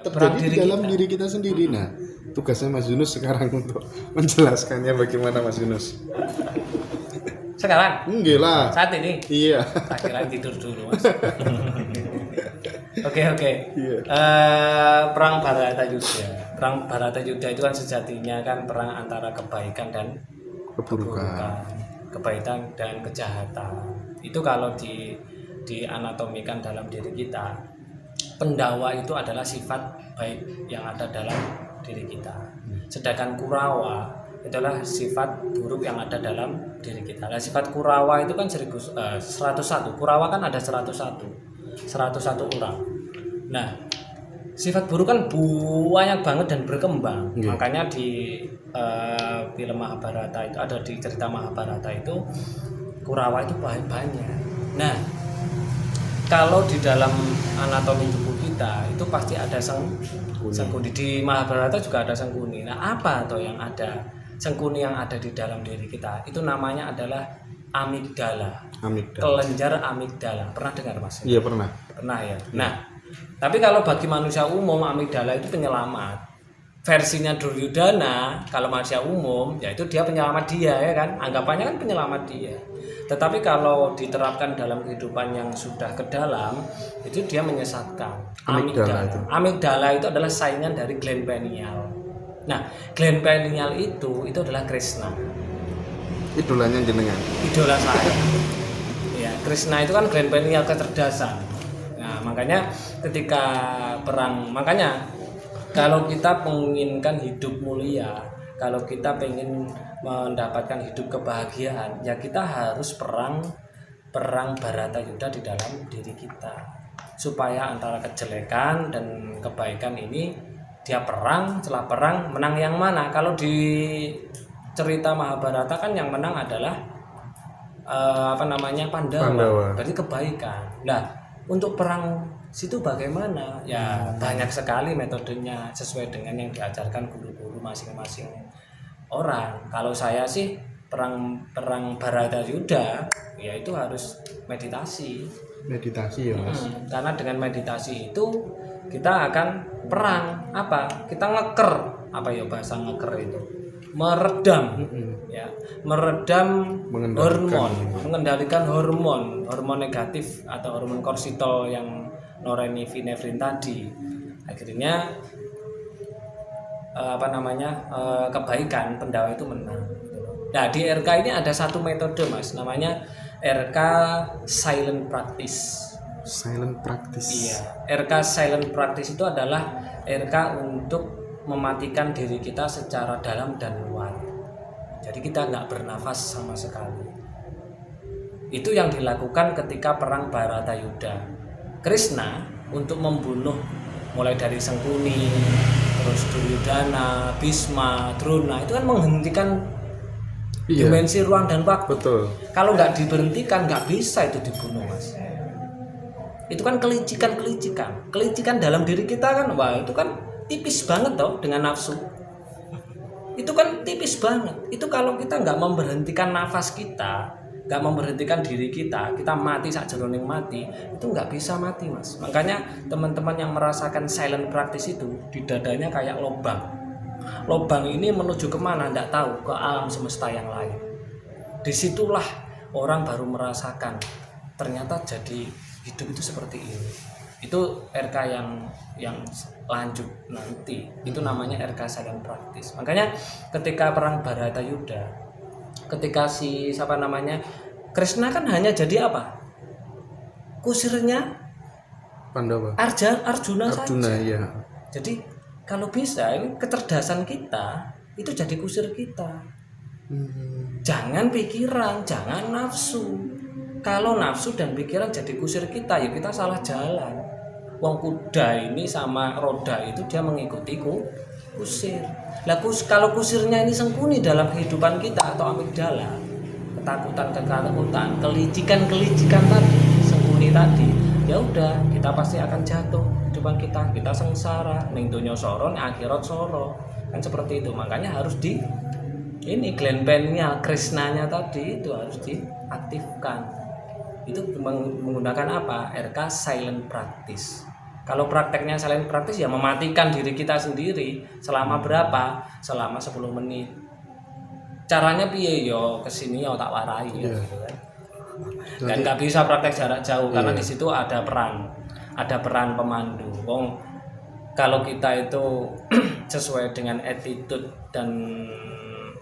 terjadi di dalam diri kita sendiri. Nah, tugasnya Mas Yunus sekarang untuk menjelaskannya bagaimana Mas Yunus. Sekarang? Enggak lah. Saat ini? Iya. Tak kira tidur dulu, Mas. Oke. Iya. Perang Bharatayuddha. Perang Bharatayuddha itu kan sejatinya kan perang antara kebaikan dan keburukan, kebaikan dan kejahatan. Itu kalau dianatomikan dalam diri kita, Pendawa itu adalah sifat baik yang ada dalam diri kita. Sedangkan Kurawa adalah sifat buruk yang ada dalam diri kita. Nah, sifat Kurawa itu kan 101. Kurawa kan ada 101 orang. Nah, sifat buruk kan banyak banget dan berkembang. Makanya di film Mahabharata itu ada, di cerita Mahabharata itu Kurawa itu banyak. Nah, kalau di dalam anatomi tubuh kita itu pasti ada sengkuni. Di Mahabharata juga ada sengkuni. Nah, apa atau yang ada sengkuni yang ada di dalam diri kita? Itu namanya adalah amigdala. Kelenjar amigdala. Pernah dengar, Mas? Iya, pernah. Pernah ya. Nah, tapi kalau bagi manusia umum amigdala itu penyelamat. Versinya Duryudana kalau manusia umum yaitu dia penyelamat dia, ya kan? Anggapannya kan penyelamat dia. Tetapi kalau diterapkan dalam kehidupan yang sudah ke dalam, itu dia menyesatkan. Amigdala itu adalah saingan dari gland pineal. Nah, gland pineal itu adalah Krishna. Idolanya jenengan. Idola saya. Ya, Krishna itu kan gland pineal, kecerdasan. Nah, makanya ketika perang, makanya kalau kita menginginkan hidup mulia, kalau kita pengen mendapatkan hidup kebahagiaan, ya kita harus perang Bharatayuddha di dalam diri kita, supaya antara kejelekan dan kebaikan ini dia perang. Setelah perang menang yang mana? Kalau di cerita Mahabharata kan yang menang adalah Pandawa. Berarti kebaikan. Nah, untuk perang situ bagaimana? Ya banyak sekali metodenya sesuai dengan yang diajarkan guru-guru masing-masing orang. Kalau saya sih perang Bharatayuddha ya itu harus meditasi ya, Mas. Karena dengan meditasi itu kita akan perang apa? Kita ngeker, apa ya bahasa ngeker itu? Meredam ya, mengendalikan hormon negatif atau hormon kortisol yang norepinefrin tadi. Akhirnya kebaikan Pendawa itu menang. Nah, di RK ini ada satu metode, Mas, namanya RK silent practice. Iya, RK silent practice itu adalah RK untuk mematikan diri kita secara dalam dan luar. Jadi kita nggak bernafas sama sekali. Itu yang dilakukan ketika perang Bharatayuddha. Krishna untuk membunuh mulai dari Sengkuni, terus Duryudana, Bhisma, Drona, itu kan menghentikan dimensi ruang dan waktu. Betul. Kalau nggak diberhentikan nggak bisa itu dibunuh, Mas. Itu kan kelicikan dalam diri kita kan, wah itu kan tipis banget toh dengan nafsu. Itu kan tipis banget. Itu kalau kita nggak memberhentikan nafas kita, nggak memberhentikan diri kita mati sakjeroning mati, itu nggak bisa mati, Mas. Makanya teman-teman yang merasakan silent practice itu di dadanya kayak lobang ini menuju kemana nggak tahu, ke alam semesta yang lain. Disitulah orang baru merasakan ternyata jadi hidup itu seperti ini. Itu RK yang lanjut nanti, itu namanya RK silent practice. Makanya ketika perang Bharatayuddha, ketika Krishna kan hanya jadi apa? Kusirnya Pandawa. Arjuna saja. Iya. Jadi kalau bisa ini kecerdasan kita itu jadi kusir kita. Jangan pikiran, jangan nafsu. Kalau nafsu dan pikiran jadi kusir kita, ya kita salah jalan. Wong kuda ini sama roda itu dia mengikuti kusir. Lah kalau kusirnya ini Sengkuni dalam kehidupan kita atau amigdala, ketakutan, kelicikan tadi, Sengkuni tadi, ya udah kita pasti akan jatuh kehidupan kita sengsara, ning donya soro, akhirat soro. Kan seperti itu. Makanya harus gland pineal Krishnanya tadi itu harus diaktifkan. Itu menggunakan apa? RK silent practice. Kalau prakteknya selain praktis ya mematikan diri kita sendiri selama berapa? Selama 10 menit. Caranya piye yo kesini yo tak warai ya, gitu kan. Dan nggak bisa praktek jarak jauh karena di situ ada peran pemandu. Wong kalau kita itu sesuai dengan attitude dan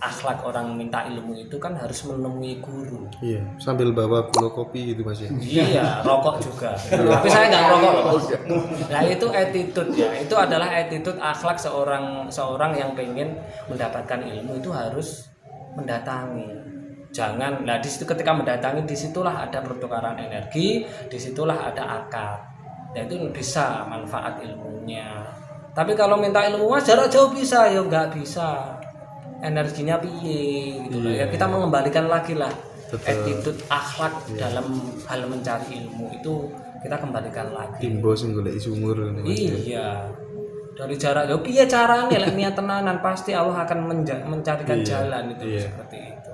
akhlak orang minta ilmu itu kan harus menemui guru. Iya, sambil bawa gula kopi gitu Mas ya. Iya, rokok juga. Tapi saya nggak rokok loh. Nah itu attitude ya. Itu adalah attitude akhlak seorang yang pengen mendapatkan ilmu itu harus mendatangi. Jangan. Nah di situ ketika mendatangi disitulah ada pertukaran energi, disitulah ada akad. Dan itu bisa manfaat ilmunya. Tapi kalau minta ilmu mas jarak jauh bisa ya nggak bisa. Energinya piye gitu loh. Ya kita mengembalikan lagi lah attitude akhlak dalam hal mencari ilmu itu kita kembalikan lagi. Timbo sing golek sumur ngene Mas. Iya. Dari jarak jauh piye carane lek niat tenanan pasti Allah akan mencarikan jalan itu seperti itu.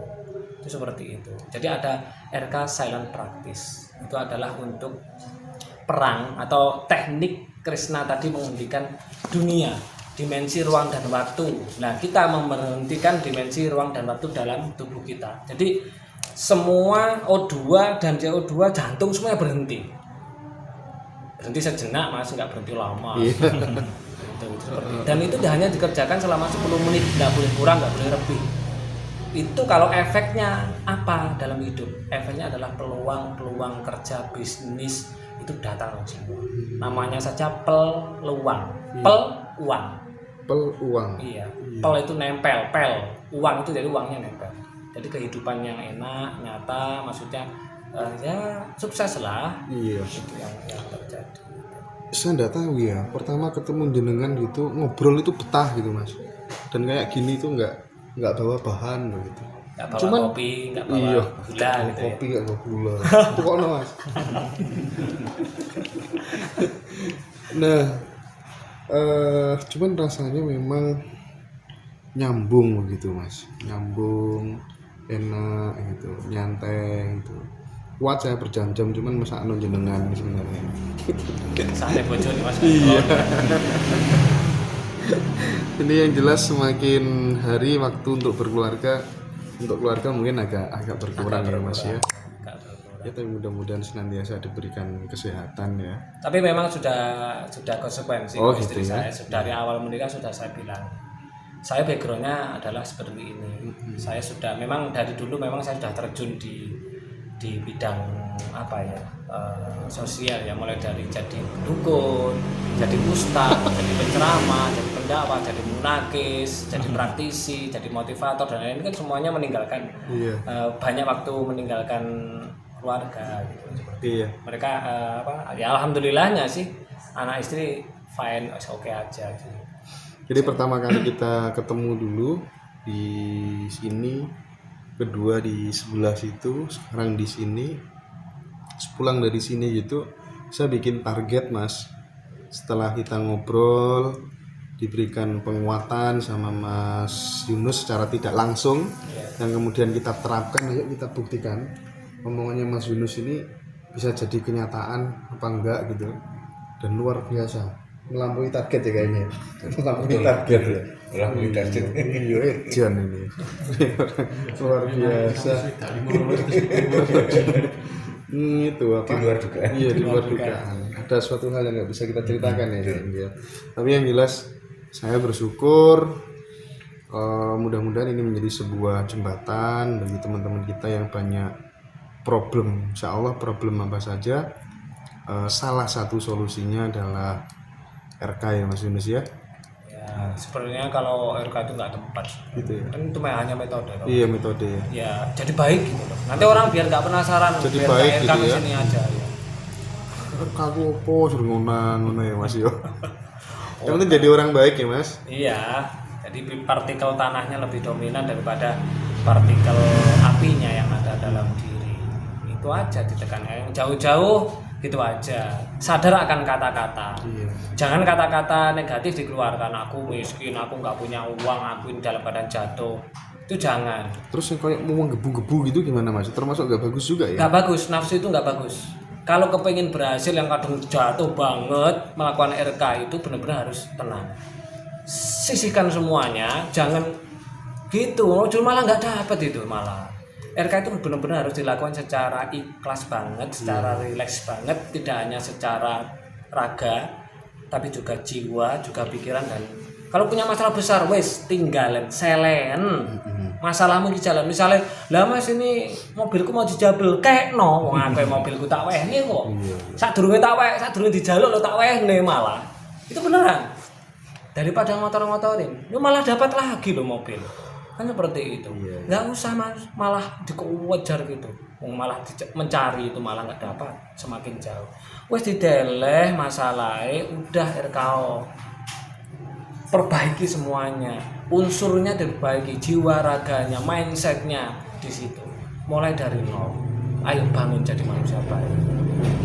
Itu seperti itu. Jadi ada RK silent practice. Itu adalah untuk perang atau teknik Krishna tadi menghentikan dunia, dimensi ruang dan waktu. Nah, kita memberhentikan dimensi ruang dan waktu dalam tubuh kita. Jadi semua O2 dan CO2 jantung semuanya berhenti. Berhenti sejenak Mas, nggak berhenti lama. Dan itu hanya dikerjakan selama 10 menit, nggak boleh kurang, nggak boleh lebih. Itu kalau efeknya apa dalam hidup? Efeknya adalah peluang kerja, bisnis itu datang semua. Namanya saja peluang. Peluang. Peluang. Iya. Pel itu nempel, uang itu jadi uangnya nempel. Jadi kehidupan yang enak, nyata, maksudnya ya sukses lah. Iya. Itu yang terjadi. Saya enggak tahu ya. Pertama ketemu jenengan gitu ngobrol itu betah gitu Mas. Dan kayak gini tuh enggak bawa bahan begitu. Nggak bawa kopi, nggak bawa gula gitu kopi ya. nggak bawa gula. Pokoknya Mas. Nah, cuman rasanya memang nyambung begitu Mas. Nyambung, enak gitu, nyantai gitu. Kuat saya berjam-jam cuman masak jenengan sebenarnya. Sampai bocor nih Mas. Iya. Ini yang jelas semakin hari waktu untuk berkeluarga, untuk keluarga mungkin agak berkurang ya Mas ya. Ya tapi mudah-mudahan senantiasa diberikan kesehatan ya. Tapi memang sudah konsekuensi istri gitu ya? saya. Dari awal menikah sudah saya bilang. Saya backgroundnya adalah seperti ini. Saya sudah memang dari dulu memang saya sudah terjun di bidang apa ya sosial ya, mulai dari jadi dukun, jadi ustaz, jadi penceramah, jadi pendakwah, jadi munakis, jadi praktisi, jadi motivator dan lain-lain kan semuanya meninggalkan banyak waktu meninggalkan keluarga gitu. Iya. Mereka ya alhamdulillahnya sih anak istri fine oke aja gitu. Jadi pertama kali kita ketemu dulu di sini, kedua di sebelah situ, sekarang di sini. Sepulang dari sini gitu, saya bikin target Mas. Setelah kita ngobrol, diberikan penguatan sama Mas Yunus secara tidak langsung, yang kemudian kita terapkan, ayo kita buktikan omongannya Mas Yunus ini bisa jadi kenyataan apa enggak gitu. Dan luar biasa, melampaui target ya kayaknya. Melampaui target ya. Melampaui target. Iya, edan ini. Luar biasa. Itu apa? Di luar dugaan. Iya, di luar dugaan. Ada suatu hal yang nggak bisa kita ceritakan ya. Tapi yang jelas saya bersyukur mudah-mudahan ini menjadi sebuah jembatan bagi teman-teman kita yang banyak problem. Insya Allah problem apa saja. Salah satu solusinya adalah RK ya Mas Yunus ya. Ya, sebenarnya kalau RK itu nggak tepat Gitu ya. kan itu hanya metode Iya, metode ya. ya jadi baik gitu loh. Nanti orang biar nggak penasaran Jadi biar baik RK gitu ya. kesini aja ya. RK aku apa suruh ngono ya Mas yo. Yang penting jadi orang baik ya Mas. Iya, jadi partikel tanahnya lebih dominan daripada partikel apinya yang ada dalam diri. Itu aja ditekankan. Yang jauh-jauh gitu aja. Sadar akan kata-kata. Iya. Jangan kata-kata negatif dikeluarkan. Aku miskin, aku nggak punya uang, aku ini dalam keadaan jatuh. Itu jangan. Terus yang kayak mau gebu-gebu gitu gimana Mas? Termasuk gak bagus juga ya? Nggak bagus. Nafsu itu nggak bagus. Kalau kepengen berhasil yang kadang jatuh banget melakukan RK itu benar-benar harus tenang. Sisihkan semuanya, jangan gitu, cuma malah nggak dapat itu malah. RK itu benar-benar harus dilakukan secara ikhlas banget, secara rileks banget, tidak hanya secara raga, tapi juga jiwa, juga pikiran dan kalau punya masalah besar, wes tinggalin, selen. Masalahmu di jalan, misalnya, lah mas ini mobilku mau dijabel, kayak no, wong aku mobilku tak wehne kok. Sadurunge tak weh, sadurunge dijaluk lo tak wehne malah. Itu beneran. Daripada motor-motorin, lu malah dapat lagi lo mobil. Kan seperti itu. Nggak usah mas, malah dikejar gitu. Malah mencari itu malah nggak dapat, semakin jauh. Wes dideleh masalahnya, udah RKO. Perbaiki semuanya, unsurnya diperbaiki, jiwa raganya, mindsetnya di situ. Mulai dari nol. Ayo bangun jadi manusia baik.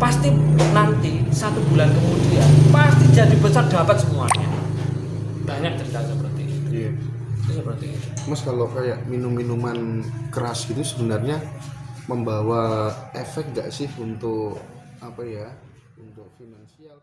Pasti nanti 1 bulan kemudian pasti jadi besar dapat semuanya. Banyak cerita seperti itu. Iya. Itu seperti itu. Mas kalau kayak minum-minuman keras gitu sebenarnya membawa efek gak sih untuk apa ya? Untuk finansial?